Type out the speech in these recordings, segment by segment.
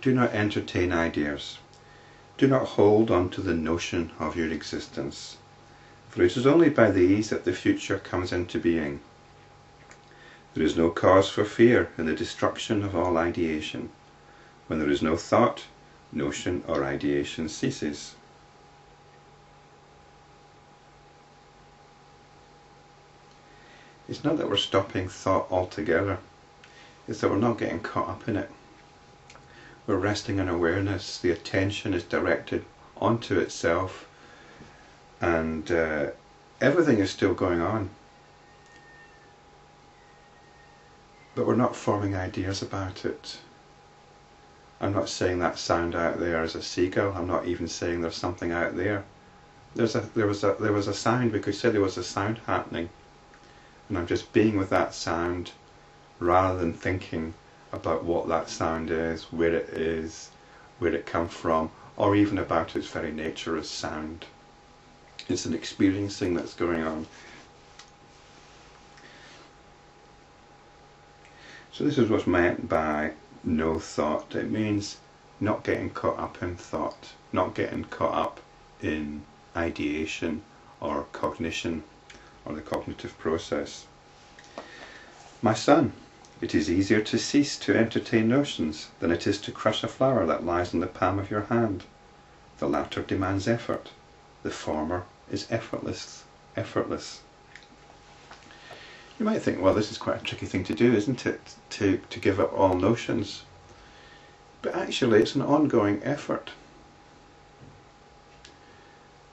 Do not entertain ideas. Do not hold on to the notion of your existence, for it is only by these that the future comes into being. There is no cause for fear in the destruction of all ideation. When there is no thought, notion or ideation ceases. It's not that we're stopping thought altogether, it's that we're not getting caught up in it. We're resting in awareness, the attention is directed onto itself, and everything is still going on. But we're not forming ideas about it. I'm not saying that sound out there is a seagull. I'm not even saying there's something out there. There was a sound. We could say there was a sound happening, and I'm just being with that sound rather than thinking about what that sound is, where it comes from, or even about its very nature as sound. It's an experiencing that's going on. So this is what's meant by no thought. It means not getting caught up in thought, not getting caught up in ideation or cognition or the cognitive process. My son, it is easier to cease to entertain notions than it is to crush a flower that lies in the palm of your hand. The latter demands effort, the former is effortless. You might think, well, this is quite a tricky thing to do, isn't it? To give up all notions. But actually it's an ongoing effort.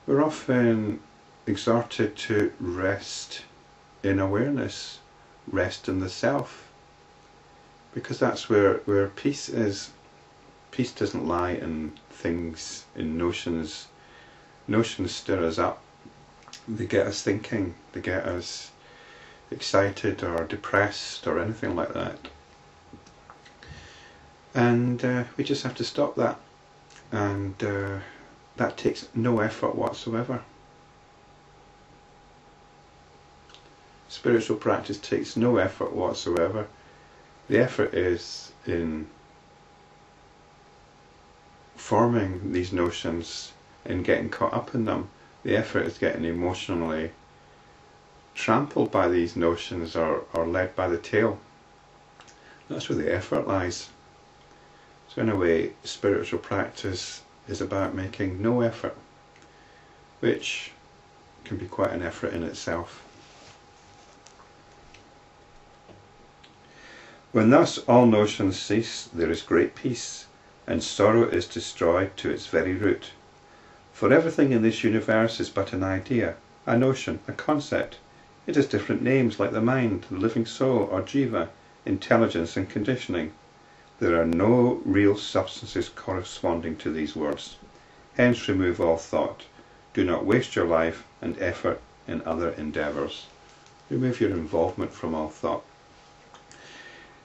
We're often exhorted to rest in awareness, rest in the self, because that's where peace is. Peace doesn't lie in things, in notions. Notions stir us up. They get us thinking, they get us excited or depressed or anything like that. And we just have to stop that. And that takes no effort whatsoever. Spiritual practice takes no effort whatsoever. The effort is in forming these notions and getting caught up in them. The effort is getting emotionally trampled by these notions or led by the tail. That's where the effort lies. So in a way, spiritual practice is about making no effort, which can be quite an effort in itself. When thus all notions cease, there is great peace, and sorrow is destroyed to its very root. For everything in this universe is but an idea, a notion, a concept. It has different names like the mind, the living soul, or jiva, intelligence and conditioning. There are no real substances corresponding to these words. Hence remove all thought. Do not waste your life and effort in other endeavours. Remove your involvement from all thought.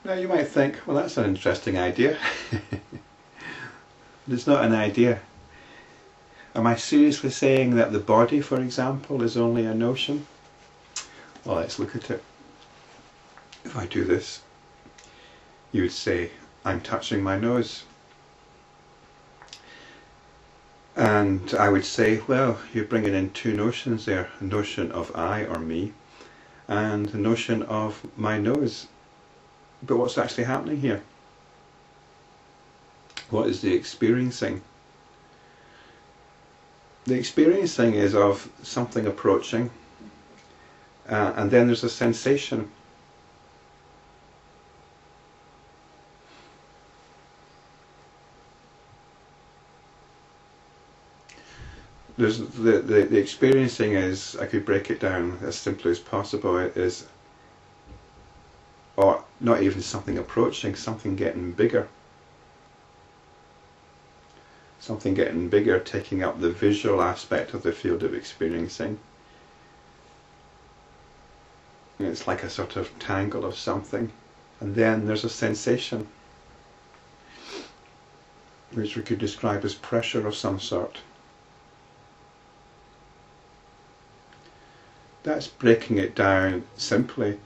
Now you might think, well, that's an interesting idea. But it's not an idea. Am I seriously saying that the body, for example, is only a notion? Well, let's look at it. If I do this, you would say, I'm touching my nose. And I would say, well, you're bringing in two notions there, a notion of I or me, and the notion of my nose. But what's actually happening here? What is the experiencing? The experiencing is of something approaching, and then there's a sensation. There's the experiencing is, I could break it down as simply as possible, it is, or not even something approaching, something getting bigger. Something getting bigger, taking up the visual aspect of the field of experiencing. And it's like a sort of tangle of something. And then there's a sensation, which we could describe as pressure of some sort. That's breaking it down simply.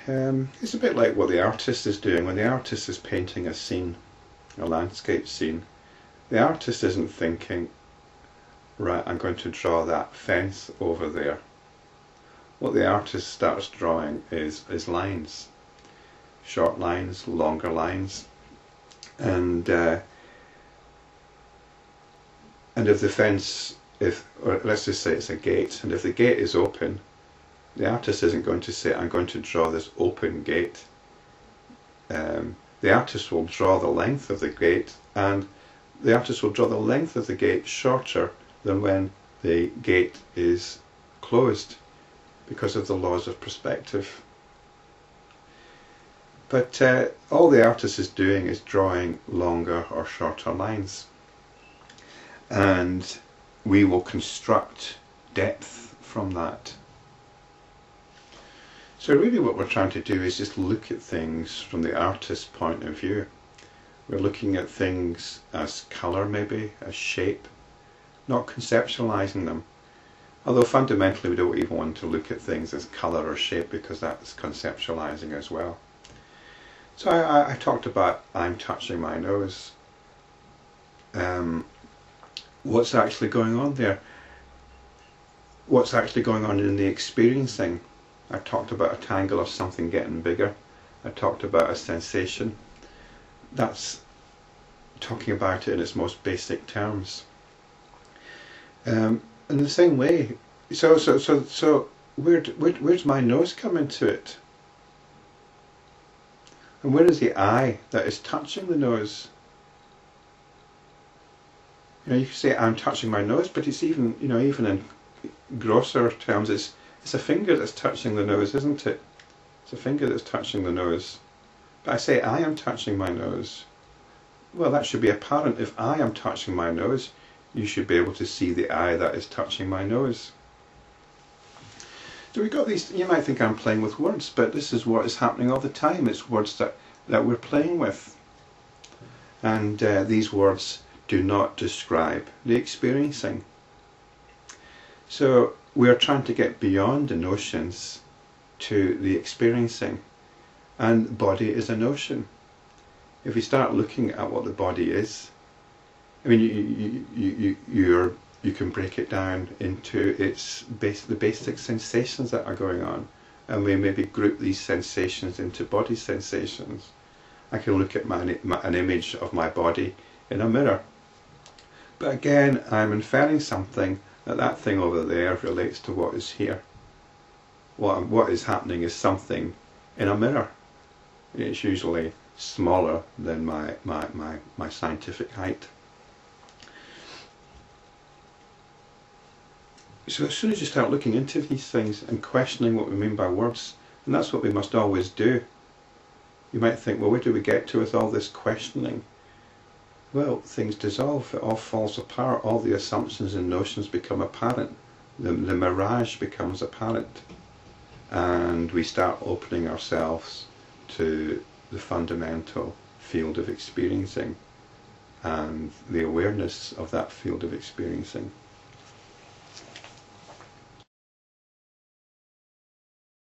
It's a bit like what the artist is doing when the artist is painting a scene. a landscape scene, the artist isn't thinking, right, I'm going to draw that fence over there. What the artist starts drawing is lines, short lines, longer lines, and if the fence, or let's just say it's a gate, and if the gate is open, the artist isn't going to say, I'm going to draw this open gate. The artist will draw the length of the gate, and the artist will draw the length of the gate shorter than when the gate is closed, because of the laws of perspective. But all the artist is doing is drawing longer or shorter lines, and we will construct depth from that. So really what we're trying to do is just look at things from the artist's point of view. We're looking at things as colour, maybe, as shape, not conceptualising them. Although fundamentally we don't even want to look at things as colour or shape, because that's conceptualising as well. So I talked about I'm touching my nose. What's actually going on there? What's actually going on in the experiencing? I talked about a tangle of something getting bigger. I talked about a sensation. That's talking about it in its most basic terms. In the same way, so where's my nose come into it? And where is the eye that is touching the nose? You can say I'm touching my nose, but it's even, even in grosser terms, it's a finger that's touching the nose, isn't it? It's a finger that's touching the nose. But I say I am touching my nose. Well, that should be apparent. If I am touching my nose, you should be able to see the eye that is touching my nose. So we've got these, you might think I'm playing with words, but this is what is happening all the time. It's words that we're playing with. And these words do not describe the experiencing. So we're trying to get beyond the notions to the experiencing. And body is a notion. If we start looking at what the body is, I mean, you can break it down into the basic sensations that are going on, and we maybe group these sensations into body sensations. I can look at an image of my body in a mirror, but again, I'm inferring something that thing over there relates to what is here. What is happening is something in a mirror. It's usually smaller than my scientific height. So as soon as you start looking into these things and questioning what we mean by words, and that's what we must always do. You might think, well, where do we get to with all this questioning? Well, things dissolve, it all falls apart, all the assumptions and notions become apparent, the mirage becomes apparent, and we start opening ourselves to the fundamental field of experiencing and the awareness of that field of experiencing.